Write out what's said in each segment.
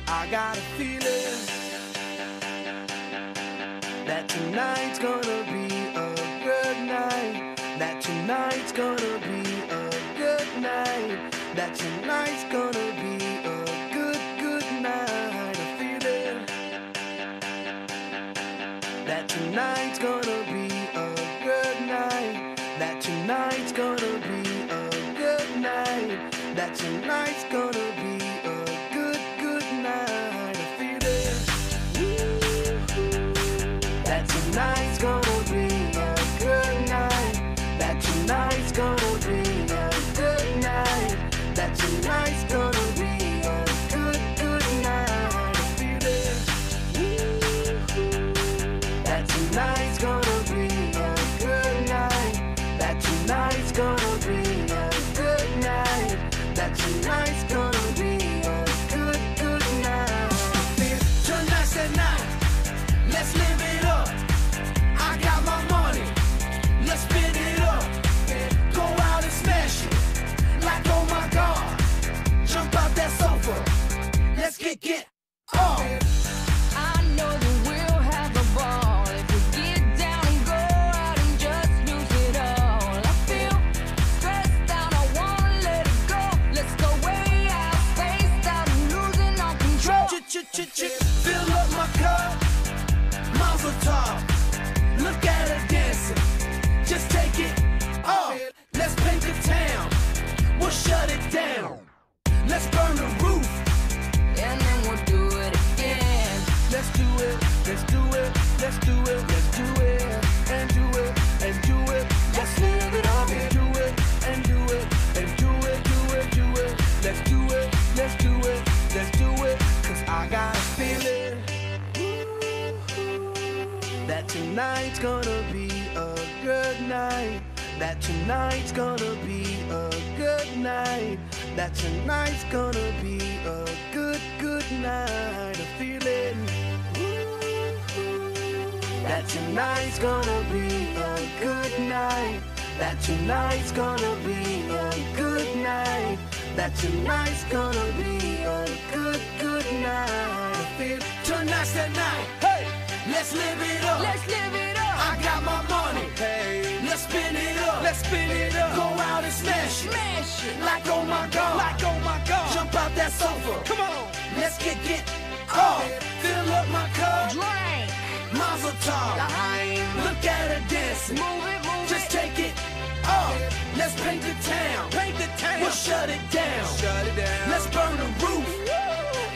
I got a feeling that tonight's gonna be a good night. That tonight's gonna be a good night. That tonight's gonna be a good, good night. A feeling that tonight's gonna be a good night. That tonight's gonna be a good night. That tonight's gonna be a good, good night. A feeling that tonight's gonna be a good night. That tonight's gonna be a good night. That tonight's gonna be a good, good night. A feeling that tonight's gonna be a good night. That tonight's gonna be a good night. That tonight's gonna be a good, good night. Tonight's the night. Let's live it up. I got my money. Let's spin it up. Go out and smash it. Like, oh my God. Jump out that sofa. Let's get off. I know that we'll have a ball if we get down and go out and just lose it all. I feel stressed out, I wanna let it go. Let's go way out, spaced out and losing all control. Fill up my cup. Mazel tov. Look at her dancing. Just take it off. Let's paint the town. We'll shut it down. Let's burn the roof. And then we'll do it again. Let's do it. Let's do it. Let's do it. Let's do it. And do it. And do it. Let's live it up and do it. And do it. And do it. Do it. Do it. Let's do it. Let's do it. Let's do it. 'Cause I got a feeling that tonight's gonna be a good night. That tonight's gonna be a good night. That tonight's gonna be a good, good night. A feeling that tonight's gonna be a good night. That tonight's gonna be a good night. That tonight's gonna be a good, good night. I feel tonight's the night. Hey, let's live it up. Let's live it up. I got my money. Hey, let's spin it up. Let's spin it up. Go out and smash it. Smash it. Like, oh my God. Like, oh my God. Jump out that sofa. Come on. Let's get off. Fill up my cup. Drink. Mazel tov. Behind. Look at her dancing. Move it, move Just it. take it off. Let's paint the town. Paint the town. We'll shut it down. Shut it down. Let's burn the roof.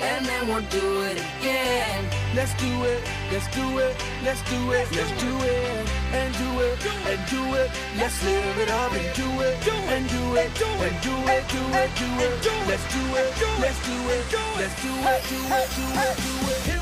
And then we'll do it again. Let's do it. Let's do it. Let's do it. Let's do it. And do it. And do it. Let's live it up and do it. And do it. And do it. Do it. Do it. Let's do it. Let's do it. Let's do it. Do it. Do it. Do it.